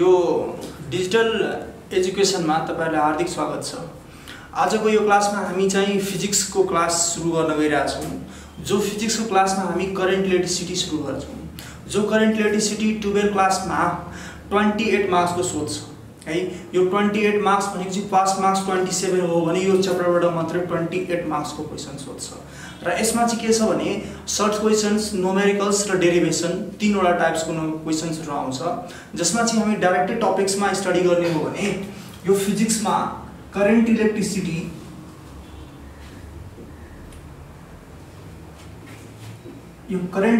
यो डिजिटल एजुकेसनमा तपाईहरुलाई हार्दिक स्वागत छ। आजको यो क्लासमा हामी चाहिँ फिजिक्सको क्लास सुरु गर्न गइरहेका छौं। जो फिजिक्सको क्लासमा हामी करेन्ट इलेक्ट्रिसिटी सुरु गर्छौं। जो करेन्ट इलेक्ट्रिसिटी 12 क्लासमा 28 मार्क्स को सोध्छ है। यो 28 मार्क्स भनेको चाहिँ पास मार्क्स 27 हो भने यो च्याप्टरबाट मात्र 28 मार्क्स को क्वेशन सोध्छ। र यसमा चाहिँ के छ भने सर्ट क्वेशन्स, न्यूमेरिकल्स र डेरिवेसन तीनवटा टाइप्स को क्वेशन्सहरु आउँछ। जसमा चाहिँ हामी डाइरेक्टली टपिक्समा स्टडी गर्ने हो भने यो फिजिक्समा करेन्ट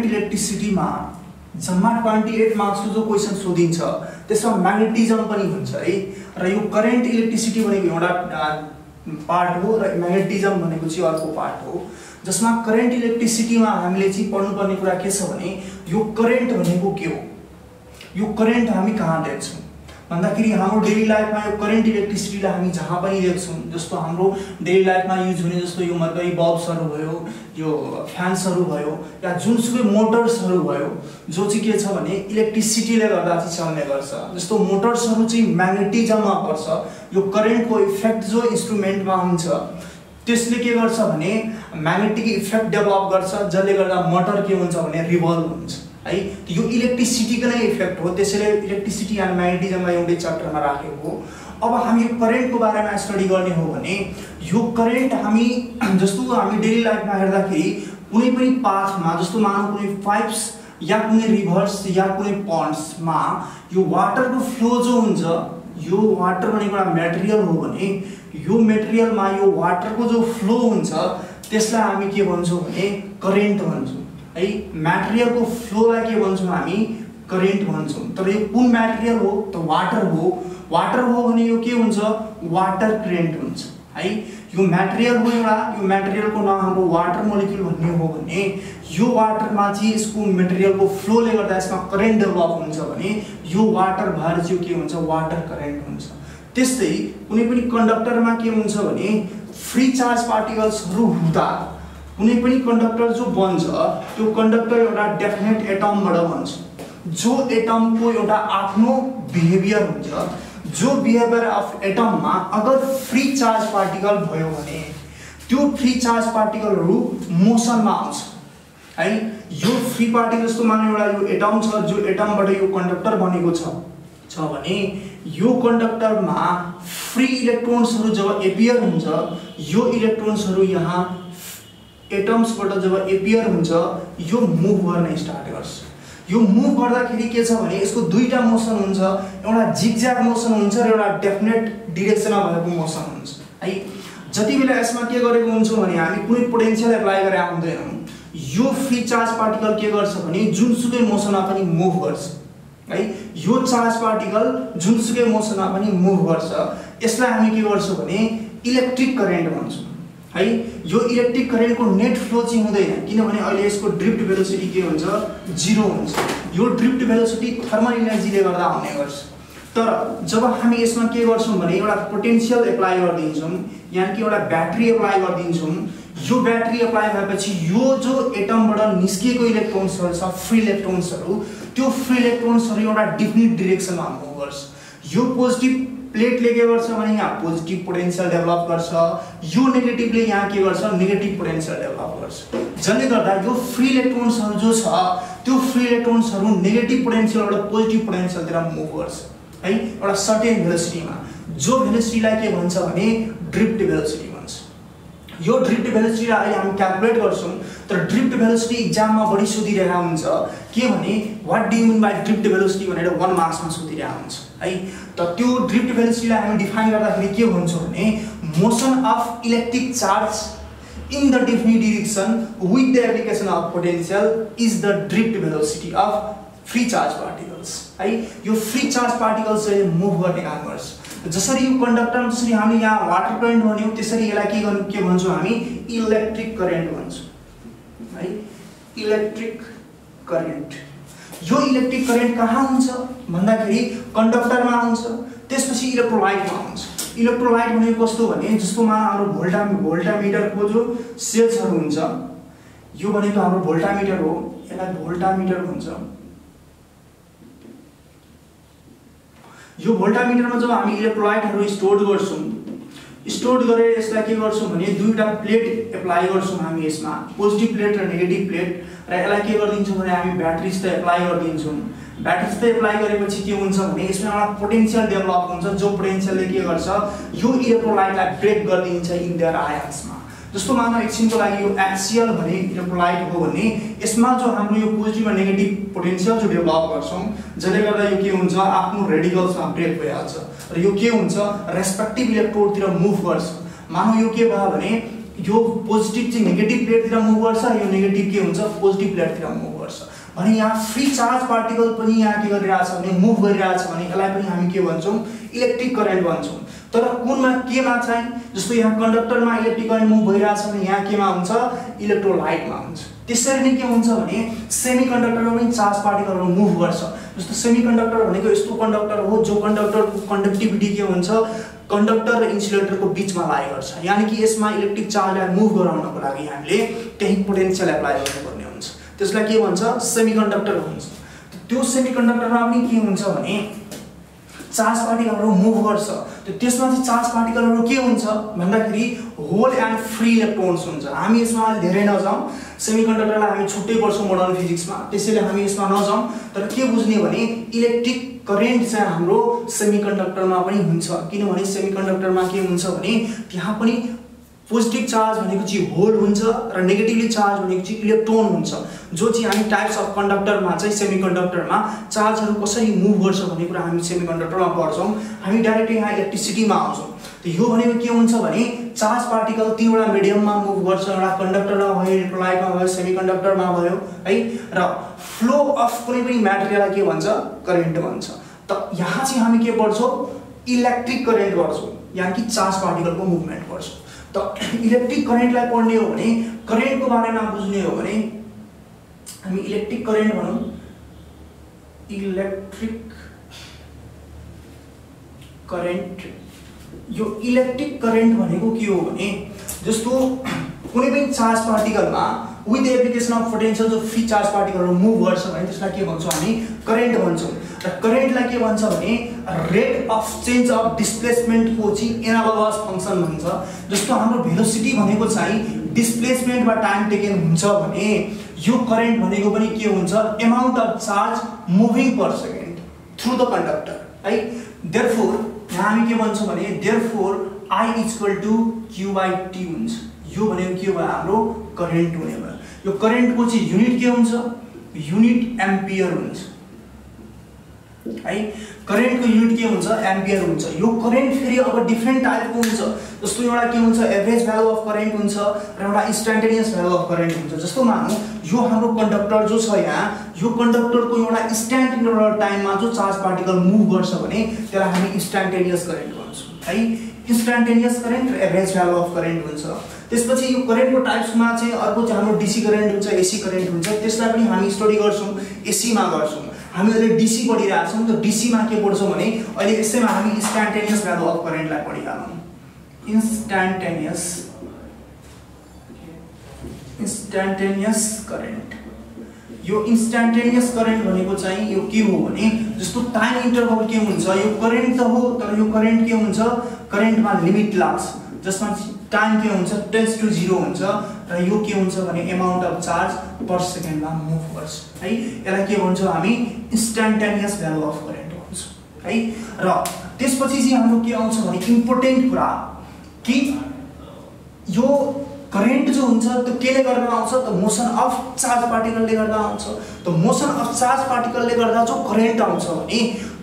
इलेक्ट्रिसिटी मा जम्मा 28 मार्क्स को जो क्वेशन सोधिन्छ त्यसमा म्याग्नेटिजम पनि हुन्छ है। र यो करेन्ट इलेक्ट्रिसिटी भनेको एउटा पार्ट हो र म्याग्नेटिजम भनेको चाहिँ अर्को पार्ट हो। जसमा करेन्ट इलेक्ट्रिसिटीमा हामीले चाहिँ पढ्नुपर्ने कुरा के छ भने यो करेन्ट भनेको के हो, यो करेन्ट हामी कहाँ देख्छौं भन्दाखेरि हाम्रो डेली लाइफमा यो करेन्ट इलेक्ट्रिसिटीलाई हामी जहाँ पनि देख्छौं। जस्तो हाम्रो डेली लाइफमा युज हुने जस्तो यो मर्करी बल्ब्सहरु भयो, यो फ्यान्सहरु भयो या जुनसुकै मोटर्सहरु भयो जो चाहिँ के छ भने इलेक्ट्रिसिटीले गर्दा चाहिँ चल्ने गर्छ। जस्तो मोटर्सहरु चाहिँ म्याग्नेटिजममा पर्छ। यो करेन्टको इफेक्ट जो इन्स्ट्रुमेन्टमा हुन्छ त्यसले के गर्छ भने म्याग्नेटिक इफेक्ट डेभलप गर्छ जसले गर्दा मोटर के हुन्छ भने रिभल्भ हुन्छ है। यो इलेक्ट्रिसिटीको नै इफेक्ट हो। त्यसैले इलेक्ट्रिसिटी एन्ड म्याग्नेटिजमलाई एउटै च्याप्टरमा राखेको हो। अब हामी यो करेन्टको बारेमा स्टडी गर्ने हो भने यो करेन्ट हामी जस्तो हामी डेली लाइफमा हेर्दाखेरि कुनै पनि पाथमा जस्तो मानौ कुनै पाइप्स या कुनै रिभर्स या कुनै पन्ड्समा यो वाटरको फ्लो जो हुन्छ, यो वाटर भनेको एउटा मटेरियल हो भने यो मटेरियलमा यो वाटरको जो फ्लो हुन्छ त्यसलाई हामी के भन्छौं भने करेन्ट भन्छौं है। मटेरियलको फ्लोलाई के भन्छौं हामी करेन्ट भन्छौं। तर यो कुन मटेरियल हो त वाटर हो। वाटर हो भने यो के हुन्छ वाटर करेन्ट हुन्छ है। यो मटेरियल हो एउटा, यो मटेरियलको नाम हाम्रो वाटर मोलिक्युल भन्ने हो भने यो वाटरमा चाहिँ यसको मटेरियलको फ्लोले गर्दा यसमा करेन्ट डेभलप हुन्छ भने यो वाटर भएर चाहिँ के हुन्छ वाटर करेन्ट हुन्छ। त्यस्तै कुनै पनि कन्डक्टरमा के हुन्छ भने फ्री चार्ज पार्टिकल्सहरु हुँदा कुनै पनि कन्डक्टर जो बन्छ त्यो कन्डक्टर एउटा डेफिनेट एटमबाट बन्छ। जो एटमको एउटा आफ्नो बिहेभियर हुन्छ। जो बिहेभियर अफ एटममा अगर फ्री चार्ज पार्टिकल भयो भने त्यो फ्री चार्ज पार्टिकलहरु मोसनमा आउँछ है। यो फ्री पार्टिकल जस्तो मानौ एउटा यो एटम छ, जो एटमबाट यो कन्डक्टर बनेको छ भने यो कन्डक्टरमा फ्री इलेक्ट्रोन्सहरु जब एपियर हुन्छ, यो इलेक्ट्रोन्सहरु यहाँ एटम्सबाट जब एपियर हुन्छ यो मुभ गर्न स्टार्ट गर्छ। यो मुभ गर्दाखेरि के छ भने यसको दुईटा मोसन हुन्छ। एउटा जिगज्याग मोसन हुन्छ र एउटा डेफिनेट डाइरेक्सनमा भएको मोसन हुन्छ है। जति बेला यसमा के गरेको हुन्छौं भने हामी कुनै पोटेन्शियल एप्लाई गरे आउँदैनौं, यो फ्री चार्ज पार्टिकल के गर्छ भने जुनसुकै मोसनमा पनि मुभ गर्छ है। यो चार्ज पार्टिकल जुनसुकै मोसनमा पनि मुभ गर्छ। यसलाई हामी के गर्छौं भने इलेक्ट्रिक करेन्ट भन्छौं है। यो इलेक्ट्रिक करेन्टको नेट फ्लो चाहिँ हुँदैन किनभने अहिले यसको ड्रिफ्ट भेलोसिटी के हुन्छ 0 हुन्छ। यो ड्रिफ्ट भेलोसिटी थर्मल एनर्जीले गर्दा आउने गर्छ। तर जब हामी यसमा के गर्छौं भने एउटा पोटेन्शियल एप्लाई गर्दिन्छौं, यानी कि एउटा ब्याट्री एप्लाई गर्दिन्छौं। यो ब्याट्री एप्लाई भएपछि यो जो एटमबाट निस्केको इलेक्ट्रोन्सहरु छ, फ्री इलेक्ट्रोन्सहरु, त्यो फ्री इलेक्ट्रोन्सहरु एउटा डिफिनिट डाइरेक्सनमा मुभ गर्छ। यो पोजिटिभ प्लेटले के गर्छ भने यहाँ पोजिटिभ पोटेन्शियल डेभलप गर्छ, यो नेगेटिभले यहाँ के गर्छ नेगेटिभ पोटेन्शियल डेभलप गर्छ। जसले गर्दा यो फ्री इलेक्ट्रोन्सहरु जो छ त्यो फ्री इलेक्ट्रोन्सहरु नेगेटिभ पोटेन्शियलबाट पोजिटिभ पोटेन्शियलतिर मुभ गर्छ है एउटा सर्टेन भेलोसिटीमा। जो भेलोसिटीलाई के भन्छ भने ड्रिफ्ट भेलोसिटी भन्छ। यो ड्रिफ्ट भेलोसिटीलाई अहिले हामी क्याल्कुलेट गर्छौं। तर ड्रिफ्ट भेलोसिटी एक्जाममा बढी सोधिरहेको हुन्छ के भने what do you mean by drift velocity भनेर 1 मार्क्समा सोधिरहेको हुन्छ है। त त्यो ड्रिफ्ट भेलोसिटीलाई हामी डिफाइन गर्दाखेरि के भन्छौं भने motion of electric charge in the definite direction with the application of potential is the drift velocity of free charge particles है। यो फ्री चार्ज पार्टिकल्स चाहिँ मुभ गर्ने काम गर्छ। जसरी यो कन्डक्टरमा जसरी हामी यहाँ वाटर करेन्ट भन्यौ त्यसरी यसलाई के भन्छौं हामी इलेक्ट्रिक करेन्ट भन्छौं है। Electric current. यो इलेक्ट्रिक करेन्ट कहाँ हुन्छ भन्दाखेरि कन्डक्टरमा हुन्छ, त्यसपछि इलेक्ट्रोलाइटमा हुन्छ। इलेक्ट्रोलाइट भनेको कस्तो भने जस्तो हाम्रो भोल्टामिटरको जो सेल्सहरु हुन्छ, यो भनेको हाम्रो भोल्टामिटर हो, यसलाई भोल्टामिटर भन्छ। यो भोल्टामिटरमा जब हामी इलेक्ट्रोलाइटहरू स्टोर गर्छौं, स्टोर गरेर यसलाई के गर्छौं भने दुईटा प्लेट एप्लाई गर्छौं हामी यसमा, पोजिटिभ प्लेट र नेगेटिभ प्लेट, र यसलाई के गर्दिन्छौं भने हामी ब्याट्रिज त एप्लाई गर्दिन्छौं। ब्याट्रिज त एप्लाई गरेपछि के हुन्छ भने यसमा एउटा पोटेन्शियल डेभलप हुन्छ, जो पोटेन्शियलले के गर्छ यो इलेक्ट्रोलाइटलाई ब्रेक गरिदिन्छ इन देयर आयन्समा। जस्तो मानौ एकछिनको लागि यो HCl भने इलेक्ट्रोलाइट हो भने यसमा जो हाम्रो यो पोजिटिभ र नेगेटिभ पोटेन्शियल जो डेभलप गर्छौं, जसले गर्दा यो के हुन्छ आफ्नो रेडिकल्समा ब्रेक भइहाल्छ र यो के हुन्छ रेस्पेक्टिभ इलेक्ट्रोडतिर मुभ गर्छ। मानौ यो के भयो भने यो पोजिटिभ चाहिँ नेगेटिभ प्लेटतिर मुभ गर्छ, यो नेगेटिभ के हुन्छ पोजिटिभ प्लेटतिर मुभ गर्छ भने यहाँ फ्री चार्ज पार्टिकल पनि यहाँ के गरिरहेछ भने मुभ गरिरहेछ भने यसलाई पनि हामी के भन्छौं इलेक्ट्रिक करेन्ट भन्छौं। तर कुनमा केमा चाहिँ जस्तो यहाँ कन्डक्टरमा इलेक्ट्रिक करेन्ट मुभ भइरहेछ भने यहाँ केमा हुन्छ इलेक्ट्रोलाइटमा हुन्छ। त्यसरी नै के हुन्छ भने सेमिकन्डक्टरमा पनि चार्ज पार्टिकलहरु मुभ गर्छ। जस्तो सेमिकन्डक्टर भनेको यस्तो कन्डक्टर हो जो कन्डक्टरको कन्डक्टिभिटी के हुन्छ कन्डक्टर र इन्सुलेटरको बीचमा लाई गर्छ, यानी कि यसमा इलेक्ट्रिक चार्जलाई मुभ गराउनको लागि हामीले त्यही पोटेन्शियल एप्लाई गर्नुपर्ने हुन्छ। त्यसलाई के भन्छ सेमिकन्डक्टर भन्छ। त्यो सेमिकन्डक्टरमा पनि के हुन्छ भने चार्ज पार्टिकलहरु मुभ गर्छ। त्यसमा चाहिँ चार्ज पार्टिकलहरु के हुन्छ भन्दाखेरि होल एन्ड फ्री इलेक्ट्रोन्स हुन्छ। हामी यसमा धेरै नजाउँ, सेमिकन्डक्टरलाई हामी छुट्टै पढ्छौं मोडर्न फिजिक्समा, त्यसैले हामी यसमा नजाउँ। तर के बुझ्ने भने इलेक्ट्रिक करेन्ट चाहिँ हाम्रो सेमिकन्डक्टरमा पनि हुन्छ, किनभने सेमिकन्डक्टरमा के हुन्छ भने त्यहाँ पनि पोजिटिभ चार्ज भनेको चाहिँ होल हुन्छ र नेगेटिभली चार्ज भनेको चाहिँ इलेक्ट्रोन हुन्छ, जो चाहिँ हामी टाइप्स अफ कन्डक्टरमा चाहिँ सेमिकन्डक्टरमा चार्जहरु कसरी मुभ गर्छ भन्ने कुरा हामी सेमिकन्डक्टरमा पढ्छौं। हामी डाइरेक्ट यहाँ इलेक्ट्रिसिटीमा आउँछौं। त यो भनेको के हुन्छ भने चार्ज पार्टिकल तीनवटा मिडियममा मुभ गर्छ, एउटा कन्डक्टरमा भयो, इलेक्ट्रोलाइटमा भयो, सेमिकन्डक्टरमा भयो है, र फ्लो अफ कुनै पनि म्याटेरियललाई के भन्छ करेन्ट भन्छ। त यहाँ चाहिँ हामी के पढ्छौं इलेक्ट्रिक करेन्ट पढ्छौं, यानी कि चार्ज पार्टिकलको मुभमेन्ट पढ्छौं। त इलेक्ट्रिक करेन्टलाई पढ्ने हो भने करेन्टको बारेमा बुझ्ने हो भने हामी इलेक्ट्रिक करेन्ट भनौं। इलेक्ट्रिक करेन्ट, यो इलेक्ट्रिक करेन्ट भनेको के हो भने जस्तो कुनै पनि चार्ज पार्टिकलमा विथ एप्लिकेसन अफ पोटेन्शियल जो फ्री चार्ज पार्टिकलहरु मुभ गर्छ भने त्यसलाई के भन्छौं हामी करेन्ट भन्छौं। र करेन्टलाई के भन्छ भने रेट अफ चेन्ज अफ डिस्प्लेसमेन्टको चाहिँ एनालोगस फंक्सन भन्छ। जस्तो हाम्रो भेलोसिटी भनेको चाहिँ डिस्प्लेसमेन्टमा टाइम टेकन हुन्छ भने यो करेन्ट भनेको पनि के हुन्छ amount of charge moving per second through the conductor है। देयरफोर यहाँ हामी के भन्छौं भने देयरफोर I = Q/T हुन्छ। यो भनेको के भयो हाम्रो करेन्ट हुने भयो। यो करेन्टको चाहिँ युनिट के हुन्छ युनिट एम्पियर हुन्छ है। करेन्टको युनिट के हुन्छ एम्पियर हुन्छ। यो करेन्ट फेरि अब डिफरेन्ट टाइपको हुन्छ। जस्तो एउटा के हुन्छ एभरेज भ्यालु अफ करेन्ट हुन्छ र एउटा इन्स्टेन्टेनियस भ्यालु अफ करेन्ट हुन्छ। जस्तो मानौ यो हाम्रो कन्डक्टर जो छ यहाँ, यो कन्डक्टरको एउटा इन्स्ट्यान्ट इन्टरभल टाइममा जो चार्ज पार्टिकल मुभ गर्छ भने त्यसलाई हामी इन्स्टेन्टेनियस करेन्ट भन्छौं है। इन्स्टेन्टेनियस करेन्ट र एभरेज भ्यालु अफ करेन्ट हुन्छ। त्यसपछि यो करेन्टको टाइप्समा चाहिँ अर्को चाहिँ हाम्रो डीसी करेन्ट हुन्छ, एसी करेन्ट हुन्छ। त्यसलाई पनि हामी स्टडी गर्छौं, एसी मा गर्छौं। हामी अहिले डीसी पढिरहेका छौं। त डीसी मा के पढ्छौं भने अहिले यसैमा हामी इन्स्टेन्टेनियस भ्यालु अफ करेन्टलाई पढिरहेछौं। इन्स्टेन्टेनियस करेन्ट, यो इन्स्टेन्टेनियस करेन्ट भनेको चाहिँ यो के हो भने जस्तो टाइम इन्टरभल के हुन्छ यो करेन्ट त हो, तर यो करेन्ट के हुन्छ करेन्टमा लिमिट लाग्छ जसमा टाइम के हुन्छ टेन्स टु 0 हुन्छ र यो के हुन्छ भने अमाउन्ट अफ चार्ज पर सेकेन्डमा मुभ गर्छ है। यसलाई के भन्छौं हामी इन्स्टेन्टेनियस भ्यालु अफ करेन्ट भन्छौं है। र त्यसपछि चाहिँ हाम्रो के आउँछ भने इम्पोर्टेन्ट कुरा कि यो करेन्ट जो हुन्छ त्यो केले गर्दा आउँछ त मोसन अफ चार्ज पार्टिकलले गर्दा आउँछ। त मोसन अफ चार्ज पार्टिकलले गर्दा जो करेन्ट आउँछ भने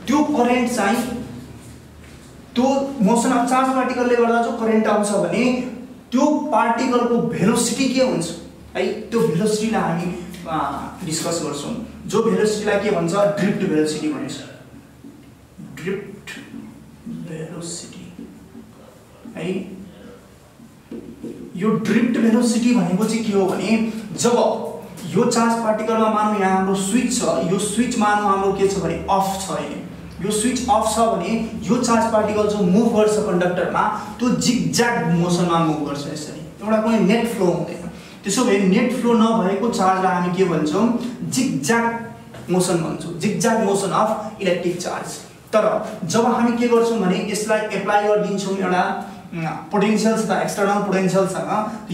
त्यो करेन्ट चाहिँ त्यो मोसन अफ चार्ज पार्टिकलले गर्दा जो करेन्ट आउँछ भने त्यो पार्टिकलको भेलोसिटी के हुन्छ है। त्यो भेलोसिटीलाई हामी डिस्कस गर्छौं। जो भेलोसिटीलाई के भन्छ ड्रिफ्ट भेलोसिटी भनिन्छ। ड्रिफ्ट भेलोसिटी है। यो ड्रिफ्ट भेलोसिटी भनेको चाहिँ के हो भने जब यो चार्ज पार्टिकलमा मानौ यहाँ हाम्रो स्विच छ, यो स्विच मानौ हाम्रो के छ भने अफ छ अहिले, यो स्विच अफ छ भने यो चार्ज पार्टिकल जो मुभ गर्छ कन्डक्टरमा त्यो जिगज्याग मोसनमा मुभ गर्छ। यसरी एउटा कुनै नेट फ्लो हुँदैन। त्यसो भए नेट फ्लो नभएको चार्जलाई हामी के भन्छौं जिगज्याग मोसन भन्छौं। Zigzag motion of electric charge तर जब हामी के गर्छौं भने यसलाई एप्लाई गर्दिन्छौं एउटा पोटेन्शियल छ एक्सटर्नल पोटेन्शियल सँग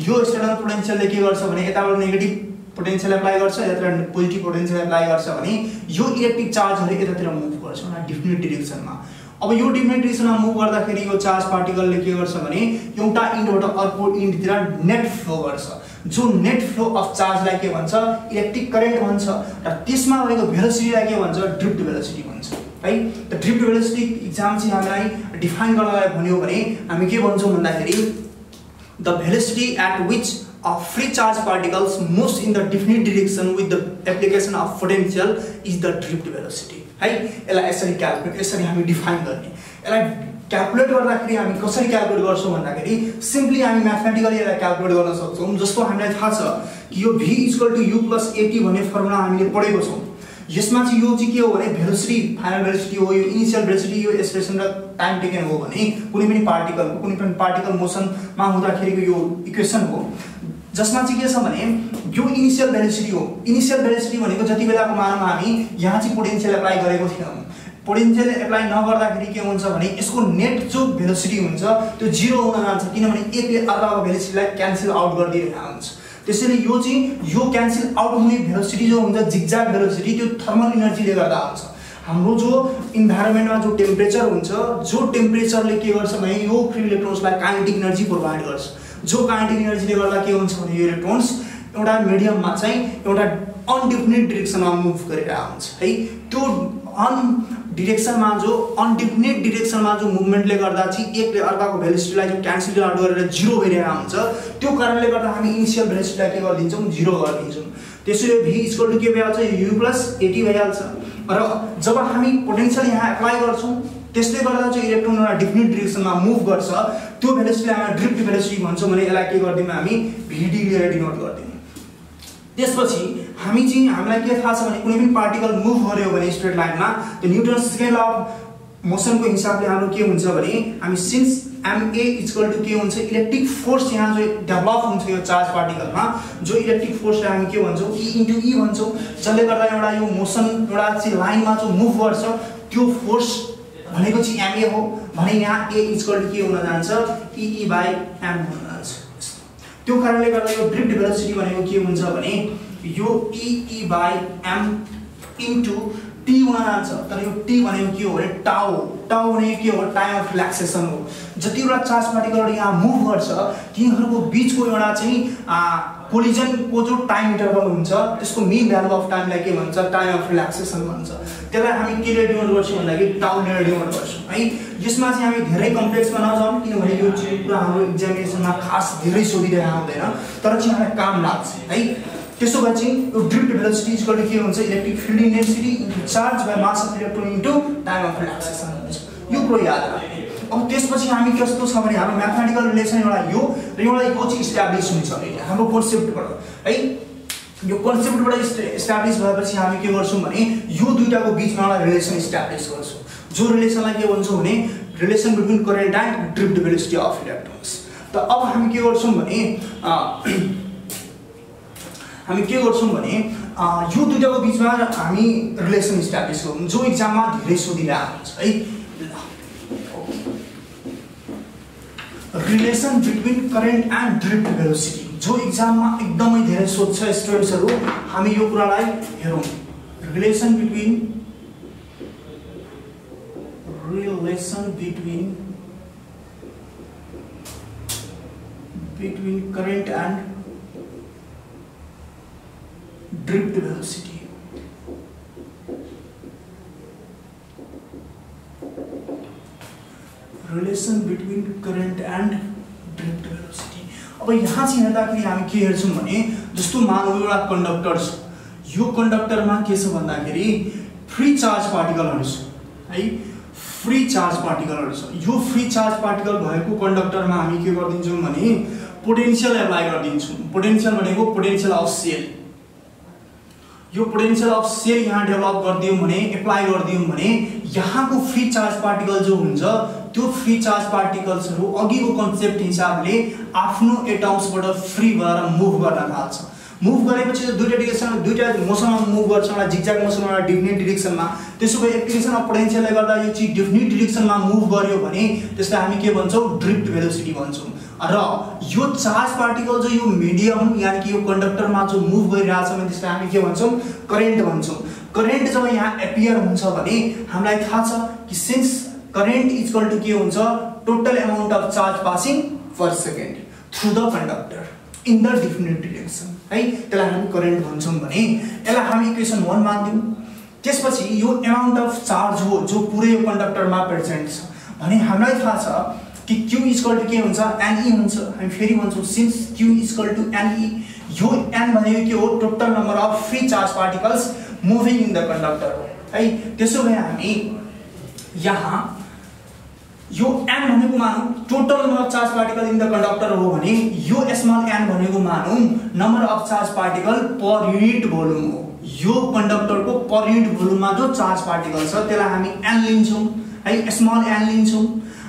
यो एक्सटर्नल पोटेन्शियलले के गर्छ भने यताबाट नेगेटिभ पोटेन्शियल एप्लाई गर्छ यताबाट पोजिटिभ पोटेन्शियल एप्लाई गर्छ भने यो इलेक्ट्रिक चार्जहरु यतातिर मुभ गर्छ एउटा डिफरेन्ट डाइरेक्सनमा अब यो डिफरेन्ट डाइरेक्सनमा मुभ गर्दाखेरि यो चार्ज पार्टिकलले के गर्छ भने एउटा इन्डबाट अर्को इन्डतिर नेट फ्लो गर्छ जो नेट फ्लो अफ चार्जलाई के भन्छ इलेक्ट्रिक करेन्ट भन्छ र त्यसमा भएको भेलोसिटीलाई के भन्छ ड्रिफ्ट भेलोसिटी भन्छ है त ड्रिफ्ट भेलोसिटी इक्जाम चाहिँ हामीलाई डिफाइन गर्नलाई भन्यो भने हामी के भन्छौं भन्दाखेरि the velocity at which a free charge particles moves in the definite direction with the application of potential is the drift velocity है यसलाई यसरी क्याल्कुलेट यसरी हामी डिफाइन गर्ने यसलाई क्याल्कुलेट गर्दाखेरि हामी कसरी क्याल्कुलेट गर्छौं भन्दाखेरि सिम्पली हामी म्याथमेटिकली यसलाई क्याल्कुलेट गर्न सक्छौं जस्तो हामीलाई थाहा छ कि यो v = u + at भन्ने फर्मुला हामीले पढेको छौं यसमा चाहिँ यो चाहिँ के हो भने भेलोसिटी फाइनल भेलोसिटी हो यो इनिशियल भेलोसिटी यो एक्सप्रेसन र टाइम टेकन हो भने कुनै पनि पार्टिकल मोसनमा हुँदाखेरिको यो इक्वेसन हो जसमा चाहिँ के छ भने यो इनिशियल भेलोसिटी हो इनिशियल भेलोसिटी भनेको जति बेलाको मानमा हामी यहाँ चाहिँ पोटेन्शियल एप्लाई गरेको थियौं पोटेन्शियल एप्लाई नगर्दाखेरि के हुन्छ भने यसको नेट जो भेलोसिटी हुन्छ त्यो 0 हुन जान्छ किनभने एकले अर्काको भेलोसिटीलाई क्यान्सल आउट गरिदिरहेको हुन्छ त्यसैले यो चाहिँ यो क्यान्सल आउट हुने भेलोसिटी जो हुन्छ जिगज्याग भेलोसिटी त्यो थर्मल एनर्जीले गर्दा हुन्छ हाम्रो जो इन्भाइरोमेन्टमा जो टेम्परेचर हुन्छ जो टेम्परेचरले के गर्छ भने यो फ्री इलेक्ट्रोन्सलाई काइनेटिक एनर्जी प्रोभाइड गर्छ जो काइनेटिक एनर्जीले गर्दा के हुन्छ भने यो इलेक्ट्रोन्स एउटा मिडियममा चाहिँ एउटा अनडिफिनिट डाइरेक्सनमा मुभ गरिरहेको हुन्छ है त्यो डाइरेक्सनमा जो अनडिफिनिट डाइरेक्सनमा जो मुभमेन्टले गर्दा चाहिँ एकले अर्काको भेलोसिटीलाई जो क्यान्सल आउट गरेर 0 भइरहेको हुन्छ त्यो कारणले गर्दा हामी इनिशियल भेलोसिटीलाई के गर्दिन्छौं 0 गर्दिन्छौं त्यसैले v = के भइहाल्छ u + at भइहाल्छ र जब हामी पोटेन्शियल यहाँ एप्लाई गर्छौं त्यसले गर्दा चाहिँ इलेक्ट्रोन एउटा डिफिनिट डाइरेक्सनमा मुभ गर्छ त्यो भेलोसिटीलाई हामी ड्रिफ्ट भेलोसिटी भन्छौं भने यसलाई के गर्दिम हामी vd लिएर डिनोट गर्दिम त्यसपछि हामी चाहिँ हामीलाई के थाहा छ भने कुनै पनि पार्टिकल मुभ गर्यो भने स्ट्रेट लाइनमा त न्यूटन सेकेन्ड ल अफ मोसनको हिसाबले हाम्रो के हुन्छ भने हामी सिन्स ma के हुन्छ इलेक्ट्रिक फोर्स यहाँ जो डेभलप हुन्छ यो चार्ज पार्टिकलमा जो इलेक्ट्रिक फोर्सलाई हामी के भन्छौं E * E भन्छौं जसले गर्दा एउटा यो मोसन एउटा चाहिँ लाइनमा जो मुभ गर्छ त्यो फोर्स भनेको चाहिँ ma हो भने यहाँ a = के हुन जान्छ E/m हुन जान्छ त्यो कारणले गर्दा यो ड्रिफ्ट भेलोसिटी भनेको के हुन्छ भने यो E/m * t हुन जान्छ तर यो t भनेको के हो भने टाउ टाउ भनेको के हो टाइम अफ रिल्याक्सेसन हो जति एउटा चार्ज पार्टिकलहरु यहाँ मुभ गर्छ तिनीहरुको बीचको एउटा चाहिँ कोलिजन को जो टाइम इन्टरभल हुन्छ त्यसको मीन भ्यालु अफ टाइमलाई के भन्छ टाइम अफ रिल्याक्सेसन भन्छ त्यसलाई हामी के ले डिनोट गर्छौं भन्दाखेरि टाउ ले डिनोट गर्छौं है यसमा चाहिँ हामी धेरै कम्प्लेक्समा नजाउँ किनभने यो चाहिँ पुरा हाम्रो एक्जामिनेसनमा खास धेरै सोधिरहेको हुँदैन तर चाहिँ हामीलाई काम लाग्छ है त्यसो भए चाहिँ यो ड्रिफ्ट भेलोसिटी इक्वल टु के हुन्छ electric field intensity into charge by mass of electron into time of relaxation हुन्छ यो कुरा याद राख्नु अब त्यसपछि हामी कस्तो छ भने हाम्रो म्याथमेटिकल रिलेसन एउटा यो र एउटा यो चाहिँ इस्टाब्लिश हुन्छ हाम्रो कन्सेप्टबाट है यो कन्सेप्टबाट इस्टाब्लिश भएपछि हामी के गर्छौं भने यो दुईटाको बीचमा एउटा रिलेसन इस्टाब्लिश गर्छौं जो रिलेसनलाई के भन्छौं भने relation between current and drift velocity of electrons त अब हामी के गर्छौं भने यो दुईटाको बीचमा हामी रिलेसन इस्टाब्लिश गर्छौं जो एक्जाममा धेरै सोधिरहेको हुन्छ है relation between current and drift velocity जो एक्जाममा एकदमै धेरै सोध्छ स्टुडेन्ट्सहरु हामी यो कुरालाई हेरौं relation between current and drift velocity relation between current and drift velocity अब यहाँ चाहिँ हेर्दाखेरि हामी के हेर्छौं भने जस्तो मानौ एउटा कन्डक्टर छ यो कन्डक्टरमा के छ भन्दाखेरि फ्री चार्ज पार्टिकलहरु छ है फ्री चार्ज पार्टिकलहरु छ यो फ्री चार्ज पार्टिकल भएको कन्डक्टरमा हामी के गर्दिन्छौं भने पोटेन्शियल एप्लाई गर्दिन्छौं पोटेन्शियल भनेको पोटेन्शियल अफ सेल यो पोटेन्शियल अफ सेल यहाँ डेभलप गर्दियौं भने एप्लाई गर्दियौं भने यहाँको फ्री चार्ज पार्टिकल जो हुन्छ त्यो फ्री चार्ज पार्टिकल्सहरु अघिको कन्सेप्ट हिसाबले आफ्नो एटम्सबाट फ्री भएर मुभ गर्न थाल्छ मुभ गरेपछि दुईटा डिरेक्सनमा दुईटा मोसनमा मुभ गर्छ, एउटा जिगज्याग मोसन एउटा डेफिनिट डिरेक्सनमा। त्यसो भए एप्लिकेसन अफ पोटेन्शियलले गर्दा यो चाहिँ डेफिनिट डिरेक्सनमा मुभ गर्यो भने त्यसलाई हामी के भन्छौँ, ड्रिफ्ट भेलोसिटी भन्छौँ। र यो चार्ज पार्टिकल जो यो मिडियम यानी कि यो कन्डक्टरमा जो मुभ गरिरहेछ भने त्यसलाई हामी के भन्छौँ, करेन्ट भन्छौँ। करेन्ट जब यहाँ एपियर हुन्छ भने हामीलाई थाहा छ कि सिन्स करेन्ट इक्वल टु के हुन्छ, total amount of charge passing per second through the conductor in the definite direction है, त्यसलाई हामी करेन्ट भन्छौँ भने यसलाई हामी इक्वेसन 1 मान्दियौँ। त्यसपछि यो अमाउन्ट अफ चार्ज हो जो पुरै यो कन्डक्टरमा प्रेजेन्ट छ भने हामीलाई थाहा छ कि Q इक्वल टु के हुन्छ, NE हुन्छ। हामी फेरि भन्छौँ since Q equal to NE, यो N भनेको के हो, total number of free charge particles moving in the conductor हो है। त्यसो भए हामी यहाँ यो n भनेको मानौँ total number of charge particle in the conductor हो भने यो स्मल n भनेको मानौँ number of charge particle per unit volume हो। यो कन्डक्टरको पर युनिट भोल्युममा जो चार्ज पार्टिकल छ त्यसलाई हामी n लिन्छौँ है, स्मल n लिन्छौँ।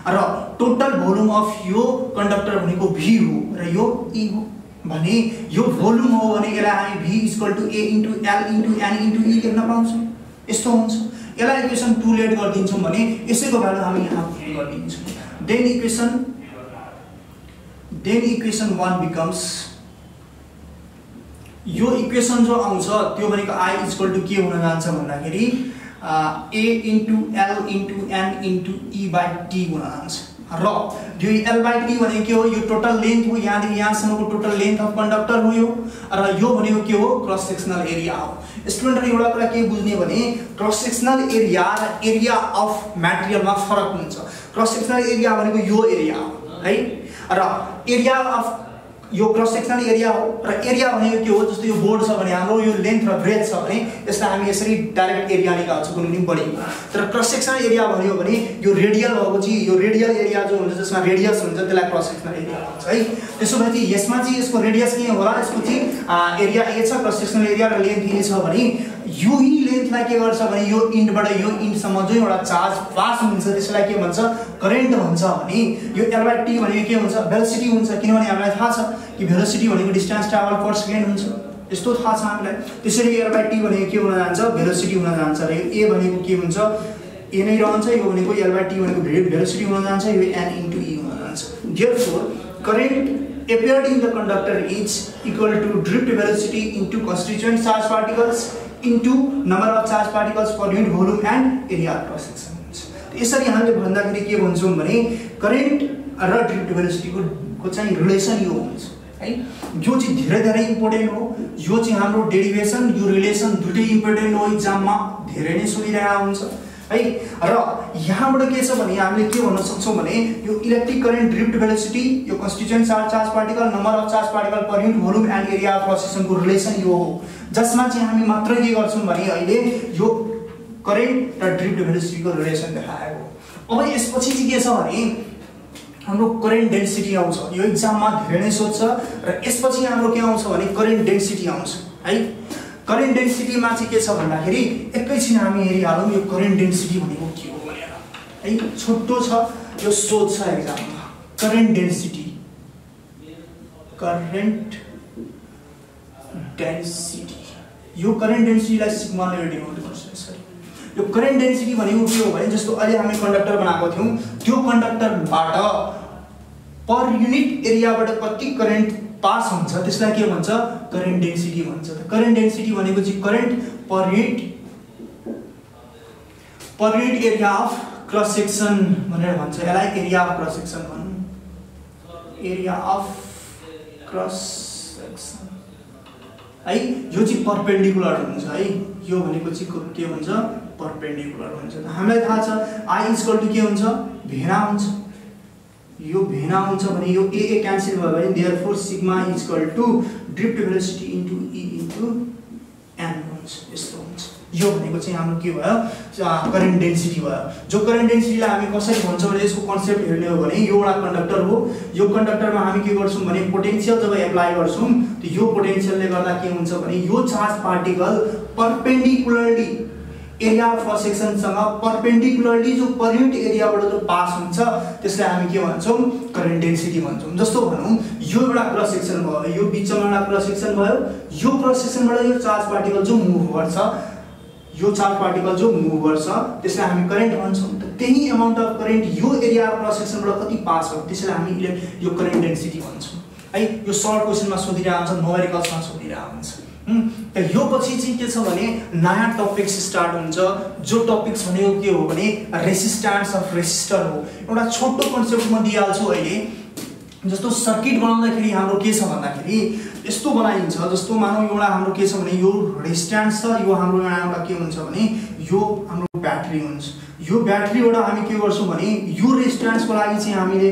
र टोटल भोल्युम अफ यो कन्डक्टर भनेको v हो र यो e हो भने यो भोल्युम हो भने यसलाई हामी v equal to a into l into n into e लेख्न पाउँछौँ। यस्तो हुन्छ। यसलाई इक्वेसन 2 लेट गरिदिन्छौँ भने यसैको भ्यालु हामी यहाँ पुट गरिदिन्छौँ। देन इक्वेसन 1 बिकम्स, यो इक्वेसन जो आउँछ त्यो भनेको I इक्वल टु के हुन जान्छ भन्दाखेरि a into l into n into e by t हुन जान्छ। र यो l बाई t भनेको के हो, यो टोटल लेन्थ हो, यहाँदेखि यहाँसम्मको टोटल लेन्थ अफ कन्डक्टर हो यो। र यो भनेको के हो, क्रस सेक्सनल एरिया हो। स्टुडेन्टले एउटा कुरा के बुझ्ने भने क्रस सेक्सनल एरिया र एरिया अफ मटेरियलमा फरक हुन्छ। क्रस सेक्सनल एरिया भनेको यो एरिया हो है, र एरिया अफ यो क्रस सेक्सनल एरिया हो। र एरिया भनेको के हो, जस्तो यो बोर्ड छ भने हाम्रो यो लेन्थ र ब्रेथ छ भने यसलाई हामी यसरी डाइरेक्ट एरिया निकाल्छौँ कुनै पनि बडीको। तर क्रस सेक्सनल एरिया भन्यो भने यो रेडियल भएको चाहिँ यो रेडियल एरिया जो हुन्छ जसमा रेडियस हुन्छ त्यसलाई क्रस सेक्सनल एरिया भन्छ है। त्यसो भए चाहिँ यसमा चाहिँ यसको रेडियस के होला, यसको चाहिँ एरिया a छ, क्रस सेक्सनल एरिया र लेन्थ a छ भने यही लेन्थलाई के गर्छ भने यो इन्डबाट यो इन्डसम्म जो एउटा चार्ज पास हुन्छ त्यसलाई के भन्छ, करेन्ट भन्छ। भने यो l बाई t भनेको के हुन्छ, भेलोसिटी हुन्छ। किनभने हामीलाई थाहा छ कि भेलोसिटी भनेको डिस्टेन्स ट्राभल पर सेकेन्ड हुन्छ, यस्तो थाहा छ हामीलाई। त्यसैले l बाई t भनेको के हुन जान्छ, भेलोसिटी हुन जान्छ। र यो a भनेको के हुन्छ, a नै रहन्छ। यो भनेको l बाई t भनेको भेलोसिटी हुन जान्छ, यो n इन्टु e हुन जान्छ। Therefore current appeared in the conductor is equal to drift velocity into constituent charge particles into number of charge particles per unit volume and area of cross section हुन्छ। यसरी हामीले भन्दाखेरि के भन्छौँ भने current र ड्रिफ्ट भेलोसिटी को चाहिँ रिलेसन यो हुन्छ है। यो चाहिँ धेरै इम्पोर्टेन्ट हो। यो चाहिँ हाम्रो डेरिभेसन यो रिलेसन दुटै इम्पोर्टेन्ट हो, एक्जाममा धेरै नै सोधिरहेको हुन्छ है। र यहाँबाट के छ भने हामीले के भन्न सक्छौँ भने यो इलेक्ट्रिक करेन्ट ड्रिफ्ट भेलोसिटी यो constituent charge particle number of charge particle per unit volume and area of cross सेक्सनको रिलेसन यो हो, जसमा चाहिँ हामी मात्र के गर्छौँ भने अहिले यो करेन्ट र ड्रिफ्ट भेलोसिटीको रिलेसन देखाएको। अब यसपछि चाहिँ के छ भने हाम्रो करेन्ट डेन्सिटी आउँछ। यो एक्जाममा धेरै नै सोध्छ। र यसपछि हाम्रो के आउँछ भने करेन्ट डेन्सिटी आउँछ है। करेन्ट डेन्सिटीमा चाहिँ के छ भन्दाखेरि एकैछिन हामी हेरिहालौँ यो करेन्ट डेन्सिटी भनेको के हो भनेर है। छोटो छ यो सोध्छ एक्जाममा। करेन्ट डेन्सिटी यो करेन्ट डेन्सिटीलाई सिग्माले डिनोट गर्छ यसरी। यो करेन्ट डेन्सिटी भनेको के हो भने जस्तो अहिले हामी कन्डक्टर बनाएको थियौँ, त्यो कन्डक्टरबाट पर युनिट एरियाबाट कति करेन्ट पास हुन्छ त्यसलाई के भन्छ, करेन्ट डेन्सिटी भन्छ। करेन्ट डेन्सिटी भनेको चाहिँ current per unit area of cross section भनेर भन्छ। यसलाई एरिया अफ क्रस सेक्सन भनौँ, एरिया अफ क्रस सेक्सन है। यो चाहिँ परपेन्डिकुलर हुन्छ है। यो भनेको चाहिँ के भन्छ, परपेन्डिकुलर हुन्छ। हामीलाई थाहा छ I इक्वल टु के हुन्छ, भेना हुन्छ। यो भेना हुन्छ भने यो a क्यान्सल भयो भने therefore sigma equal to drift velocity into e into n हुन्छ। यस्तो हुन्छ। यो भनेको चाहिँ हाम्रो के भयो, करेन्ट डेन्सिटी भयो। जो करेन्ट डेन्सिटीलाई हामी कसरी भन्छौँ भने यसको कन्सेप्ट हेर्ने हो भने यो एउटा कन्डक्टर हो। यो कन्डक्टरमा हामी के गर्छौँ भने पोटेन्सियल जब एप्लाई गर्छौँ त यो पोटेन्सियलले गर्दा के हुन्छ भने यो charge particle perpendicularly area of cross सेक्सनसँग परपेन्डिकुलरली जो करेन्ट एरियाबाट जो पास हुन्छ त्यसलाई हामी के भन्छौँ करेन्ट डेन्सिटी भन्छौँ। जस्तो भनौँ यो एउटा क्रस सेक्सन भयो, यो बिचमा एउटा क्रस सेक्सन भयो, यो क्रस सेक्सनबाट यो चार्ज पार्टिकल जो मुभ गर्छ, यो चार्ज पार्टिकल जो मुभ गर्छ त्यसलाई हामी करेन्ट भन्छौँ। त त्यही अमाउन्ट अफ करेन्ट यो एरिया अफ क्रस सेक्सनबाट कति पास हो त्यसलाई हामी यो करेन्ट डेन्सिटी भन्छौँ है। यो सर्ट क्वेसनमा सोधिरहेको हुन्छ, न्युमेरिकल्समा सोधिरहेको हुन्छ। त यो पछि चाहिँ के छ भने नयाँ टपिक्स स्टार्ट हुन्छ, जो टपिक्स भनेको के हो भने रेसिस्टेन्स अफ रेसिस्टर हो। एउटा छोटो कन्सेप्ट म दिइहाल्छु अहिले। जस्तो सर्किट बनाउँदाखेरि हाम्रो के छ भन्दाखेरि यस्तो बनाइन्छ, जस्तो मानौँ एउटा हाम्रो के छ भने यो रेजिस्टेन्स छ, यो हाम्रो एउटा के हुन्छ भने यो हाम्रो ब्याट्री हुन्छ। यो ब्याट्रीबाट हामी के गर्छौँ भने यो रेजिस्टेन्सको लागि चाहिँ हामीले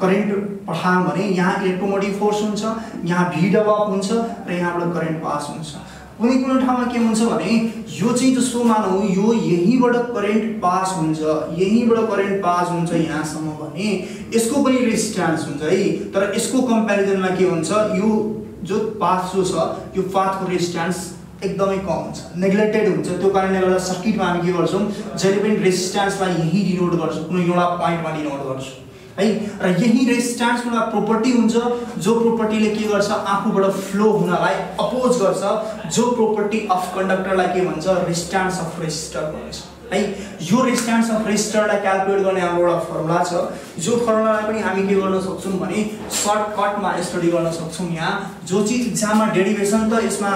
करेन्ट पठायौँ भने यहाँ इलेक्ट्रोमोटिभ फोर्स हुन्छ, यहाँ भी डेभलप हुन्छ र यहाँबाट करेन्ट पास हुन्छ। कुनै कुनै ठाउँमा के हुन्छ भने यो चाहिँ जस्तो मानौँ यो यहीँबाट करेन्ट पास हुन्छ, यहीँबाट करेन्ट पास हुन्छ यहाँसम्म भने यसको पनि रेजिस्टेन्स हुन्छ है। तर यसको कम्पेरिजनमा के हुन्छ, यो जो पाथ जो छ यो पाथको रेजिस्टेन्स एकदमै कम हुन्छ, नेग्लेक्टेड हुन्छ। त्यो कारणले गर्दा सर्किटमा हामी के गर्छौँ जहिले पनि रेजिस्टेन्सलाई यही डिनोट गर्छौँ, कुनै एउटा पोइन्टमा डिनोट गर्छौँ है। र यही रेजिस्टेन्सको एउटा प्रोपर्टी हुन्छ जो प्रोपर्टीले के गर्छ आफूबाट फ्लो हुनलाई अपोज गर्छ, जो प्रोपर्टी अफ कन्डक्टरलाई के भन्छ रेजिस्टेन्स अफ रेजिस्टर भन्छ है। यो रेजिस्टेन्स अफ रेजिस्टरलाई क्याल्कुलेट गर्ने हाम्रो एउटा फर्मुला छ, जो फर्मुलालाई पनि हामी के गर्न सक्छौँ भने सर्टकटमा स्टडी गर्न सक्छौँ यहाँ। जो चाहिँ इक्जाममा डेरिभेसन त यसमा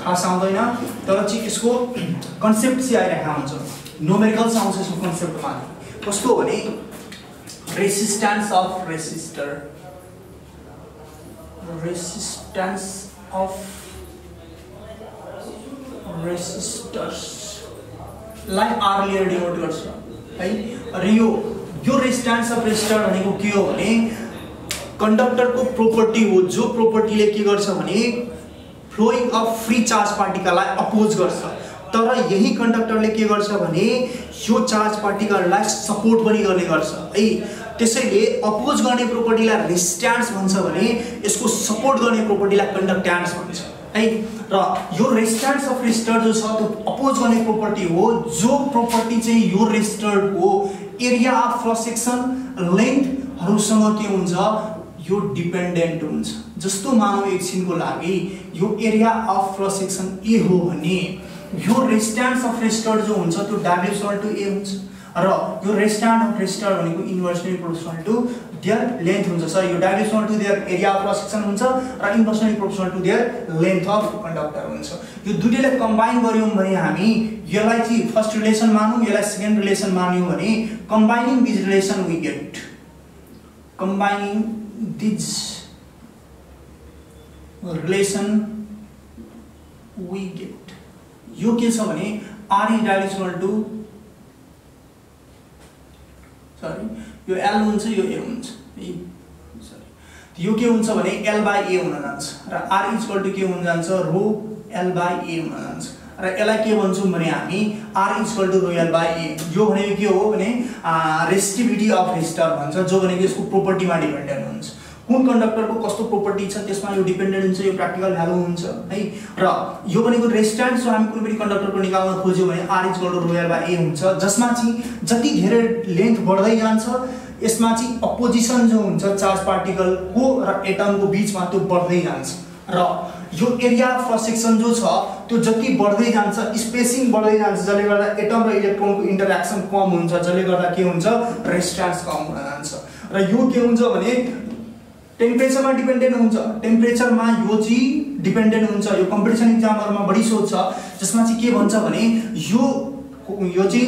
खास आउँदैन, तर चाहिँ यसको कन्सेप्ट चाहिँ आइरहेको हुन्छ, न्युमेरिकल्स आउँछ यसको कन्सेप्टमा। कस्तो भने resistance of resistor, resistance of resistors लाई आरले डिनोट गर्छ है। र यो रेजिस्टेन्स अफ रेजिस्टर भनेको के हो भने कन्डक्टरको प्रोपर्टी हो, जो प्रोपर्टीले के गर्छ भने फ्लोइङ अफ फ्री चार्ज पार्टिकललाई अपोज गर्छ। तर यही कन्डक्टरले के गर्छ भने यो चार्ज पार्टिकललाई सपोर्ट पनि गर्ने गर्छ है। त्यसैले अपोज गर्ने प्रोपर्टीलाई रेजिस्टेन्स भन्छ भने यसको सपोर्ट गर्ने प्रोपर्टीलाई कन्डक्टेन्स भन्छ है। र यो रेजिस्टेन्स अफ रेजिस्टर जो छ त्यो अपोज गर्ने प्रोपर्टी हो, जो प्रोपर्टी चाहिँ यो रेजिस्टरको एरिया अफ क्रस सेक्सन लेन्थहरूसँग के हुन्छ यो डिपेन्डेन्ट हुन्छ। जस्तो मानौँ एकछिनको लागि यो area of cross section A हो भने यो रेजिस्टेन्स अफ रेजिस्टर जो हुन्छ त्यो डाइरेक्सनल टु ए हुन्छ, र यो रेजिस्टेन्स अफ रेजिस्टर भनेको inversely proportional to their length हुन्छ। सर यो directional to their area of cross section हुन्छ र inversely proportional to their length of conductor हुन्छ। यो दुईटैलाई कम्बाइन गर्यौँ भने हामी यसलाई चाहिँ फर्स्ट रिलेसन मानौँ, यसलाई सेकेन्ड रिलेसन मान्यौँ भने combining this relation we get, combining this relation we get. यो के छ भने आर इज डाइरेक्सनल टु यो एल हुन्छ, यो ए हुन्छ, यो के हुन्छ भने एल बाई ए हुन जान्छ र आर इक्वल टु के हुन जान्छ रो एल बाई ए हुन जान्छ। र यसलाई के भन्छौँ भने हामी R equal to rho L by A. यो भनेको के हो भने रेसिस्टिभिटी अफ रेजिस्टर भन्छ, जो भनेको यसको प्रोपर्टीमा डिपेन्डेन्ट हुन्छ। कुन कन्डक्टरको कस्तो प्रोपर्टी छ त्यसमा यो डिपेन्डेन्ट हुन्छ, यो प्र्याक्टिकल भ्यालु हुन्छ है। र यो भनेको रेजिस्टेन्स जो हामी कुनै पनि कन्डक्टरको निकाल्न खोज्यौँ भने R equal to rho L by A हुन्छ, जसमा चाहिँ जति धेरै लेन्थ बढ्दै जान्छ यसमा चाहिँ अपोजिसन जो हुन्छ चार्ज पार्टिकलको र एटमको बिचमा त्यो बढ्दै जान्छ। र यो एरिया अफ क्रस सेक्सन जो छ त्यो जति बढ्दै जान्छ स्पेसिङ बढ्दै जान्छ, जसले गर्दा एटम र इलेक्ट्रोनको इन्टरेक्सन कम हुन्छ, जसले गर्दा के हुन्छ रेजिस्टेन्स कम हुन जान्छ। र यो के हुन्छ भने टेम्परेचरमा डिपेन्डेन्ट हुन्छ, टेम्परेचरमा यो चाहिँ डिपेन्डेन्ट हुन्छ। यो कम्पिटिसन इक्जामहरुमा बढी सोध्छ, जसमा चाहिँ के भन्छ भने यो चाहिँ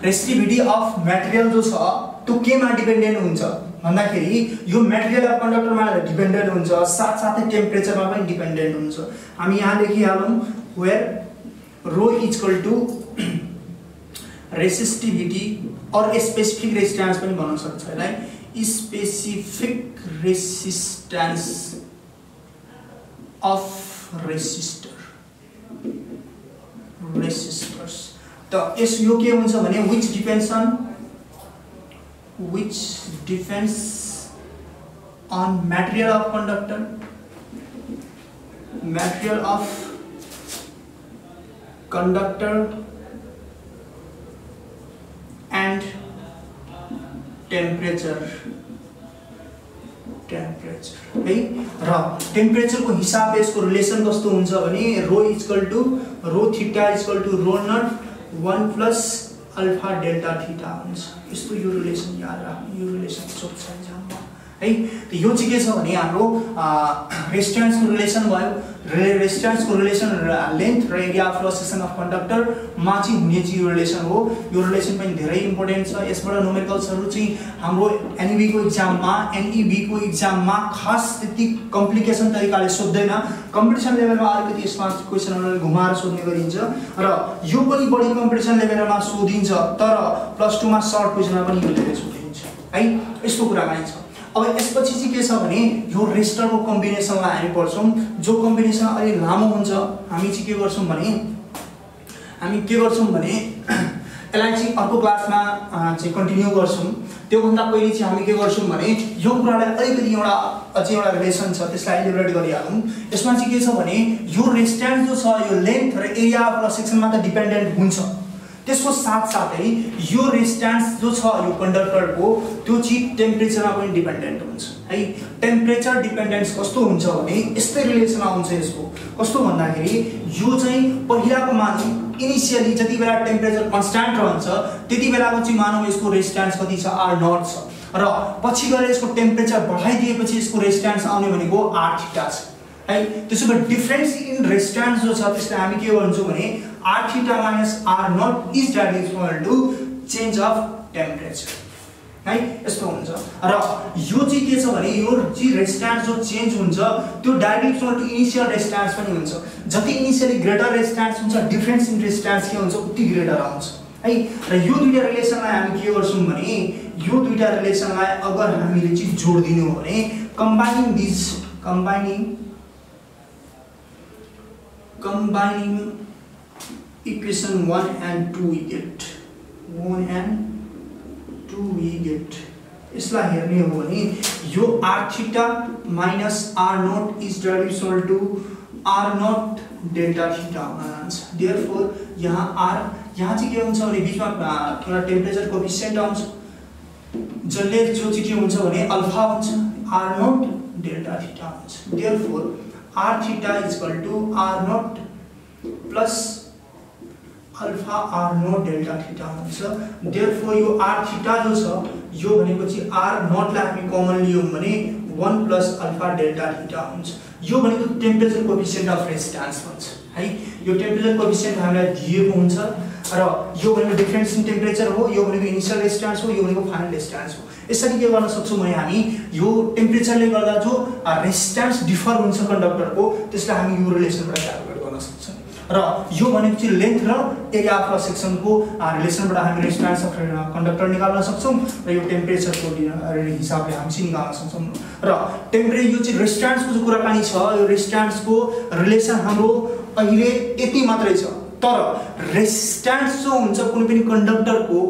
रेसिस्टिभिटी अफ मटेरियल जो छ त्यो केमा डिपेन्डेन्ट हुन्छ भन्दाखेरि यो मटेरियल अफ कन्डक्टरमा डिपेन्डेन्ट हुन्छ, साथसाथै टेम्परेचरमा पनि डिपेन्डेन्ट हुन्छ। हामी यहाँ लेखिहालौँ where rho equal to resistivity और स्पेसिफिक रेजिस्टेन्स पनि भन्न सक्छ हैन। स्पेसिफिक रेजिस्टेन्स अफ रेसिस्टर्स त यस यो के हुन्छ भने which depends on material of conductor, material of conductor and temperature है र टेम्परेचर को हिसाबले यसको रिलेसन कस्तो हुन्छ भने rho equal to rho theta equal to rho naught 1 plus alpha delta theta हुन्छ। यस्तो यो रिलेसन याद राख्नु, यो रिलेसन सोध्छ एक्जाममा है। त यो चाहिँ के छ भने हाम्रो रेजिस्टेन्स को रिलेसन भयो, रेजिस्टेन्स को रिलेसन लेन्थ र area of cross section of conductor मा चाहिँ हुने चाहिँ यो रिलेसन हो। यो रिलेसन पनि धेरै इम्पोर्टेन्ट छ। यसबाट न्युमेरिकल्सहरु चाहिँ हाम्रो एनईबी को एक्जाममा खास त्यति कम्प्लिकेसन तरिकाले सोध्दैन, कम्पिटिसन लेभलमा अलिकति यसमा क्वेशनहरुलाई घुमाएर सोध्ने गरिन्छ र यो पनि बढी कम्पिटिसन लेभलमा सोधिन्छ, तर प्लस 2 मा सर्ट क्वेशनमा पनि यो धेरै सोधिन्छ है। यस्तो कुरा पनि छ। अब यसपछि चाहिँ के छ भने यो रेजिस्टरको कम्बिनेसनलाई हामी पढ्छौं, जो कम्बिनेसन अलि लामो हुन्छ। हामी चाहिँ के गर्छौं भने यसलाई चाहिँ अर्को क्लासमा चाहिँ कन्टिन्यू गर्छौं। त्यो भन्दा पहिले चाहिँ हामी के गर्छौं भने यो कुरालाई अलिकति एउटा रिलेसन छ, त्यसलाई इलिब्रेट गरिहालौं। यसमा चाहिँ के छ भने यो रेजिस्टेन्स जो छ यो लेन्थ र एरिया अफ क्रस सेक्सनमा त डिपेन्डेन्ट हुन्छ, त्यसको साथसाथै यो रेजिस्टेन्स जो छ यो कन्डक्टरको त्यो चाहिँ टेम्परेचरमा पनि डिपेन्डेन्ट हुन्छ है। टेम्परेचर डिपेन्डेन्स कस्तो हुन्छ भने यस्तै रिलेसन आउँछ यसको। कस्तो भन्दाखेरि यो चाहिँ पहिलाको माथि इनिशियली जति बेला टेम्परेचर कन्स्ट्यान्ट रहन्छ त्यति बेलाको चाहिँ मानौ यसको रेजिस्टेन्स कति छ R0 छ र पछि गएर यसको टेम्परेचर बढाइदिएपछि यसको रेजिस्टेन्स आउने भनेको R थीटा छ है। त्यसैले डिफरेन्स इन रेजिस्टेन्स जो छ त्यसलाई हामी के भन्छौं भने R theta minus R0 is directly equal to change of temperature है। यस्तो हुन्छ र यो चाहिँ के छ भने यो चाहिँ रेजिस्टेन्स जो चेन्ज हुन्छ त्यो directly equal to initial resistance पनि हुन्छ। जति इनिशियली ग्रेटर रेजिस्टेन्स हुन्छ डिफरेन्स इन रेजिस्टेन्स के हुन्छ उति ग्रेटर आउँछ है। र यो दुईटा रिलेसनलाई हामी के गर्छौं भने यो दुईटा रिलेसनलाई अगर हामीले चाहिँ जोड दिनु हो भने combining equation 1 and 2 we get यसलाई हेर्ने हो भने यो R theta minus R0 is directly equal to R0 delta theta हुन्छ। देयरफोर यहाँ चाहिँ के हुन्छ भने बीचमा एउटा टेम्परेचर कोएफिसिएन्ट आउँछ जसले जो चाहिँ के हुन्छ भने अल्फा हुन्छ, R0 डेल्टा थीटा हुन्छ। Therefore R theta is equal to R0 plus alpha R0 delta theta हुन्छ। therefore यो R theta जो छ यो भनेको चाहिँ R0 लाई हामी कमन लियौं भने 1 plus alpha delta theta हुन्छ। यो भनेको टेम्परेचर कोएफिसिएन्ट अफ रेजिस्टेन्स भन्छ है। यो टेम्परेचर कोएफिसिएन्ट हामीलाई दिएको हुन्छ र यो भनेको डिफरेन्स इन टेम्परेचर हो, यो भनेको इनिशियल रेजिस्टेन्स हो, यो भनेको फाइनल रेजिस्टेन्स हो। यसरी के गर्न सक्छौं भने हामी यो टेम्परेचरले गर्दा जो रेजिस्टेन्स डिफर हुन्छ कन्डक्टरको त्यसलाई हामी यो रिलेसनबाट क्याल्कुलेट गर्न सक्छौं र यो भनेको चाहिँ लेन्थ र एरिया अफ क्रस सेक्सनको रिलेसनबाट हामी रेजिस्टेन्स अफ कन्डक्टर निकाल्न सक्छौं र यो टेम्परेचरको हिसाबले हामी चाहिँ निकाल्न सक्छौं। र यो चाहिँ रेजिस्टेन्सको जो कुराकानी छ यो रेजिस्टेन्सको रिलेसन हाम्रो अहिले यति मात्रै छ, तर रेजिस्टेन्स जो हुन्छ कुनै पनि कन्डक्टरको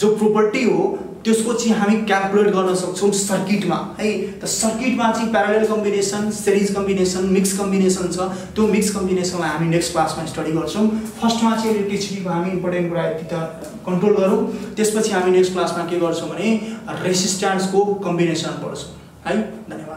जो प्रोपर्टी हो त्यसको चाहिँ हामी क्याल्कुलेट गर्न सक्छौं सर्किटमा है। त सर्किटमा चाहिँ parallel combination, series combination, mix combination छ। त्यो मिक्स कम्बिनेसनलाई हामी नेक्स्ट क्लासमा स्टडी गर्छौं। फर्स्टमा चाहिँ इलेक्ट्रिसिटीको हामी इम्पोर्टेन्ट कुरा यति त कन्ट्रोल गरौँ, त्यसपछि हामी नेक्स्ट क्लासमा के गर्छौं भने रेजिस्टेन्सको कम्बिनेसन पढ्छौं है। धन्यवाद।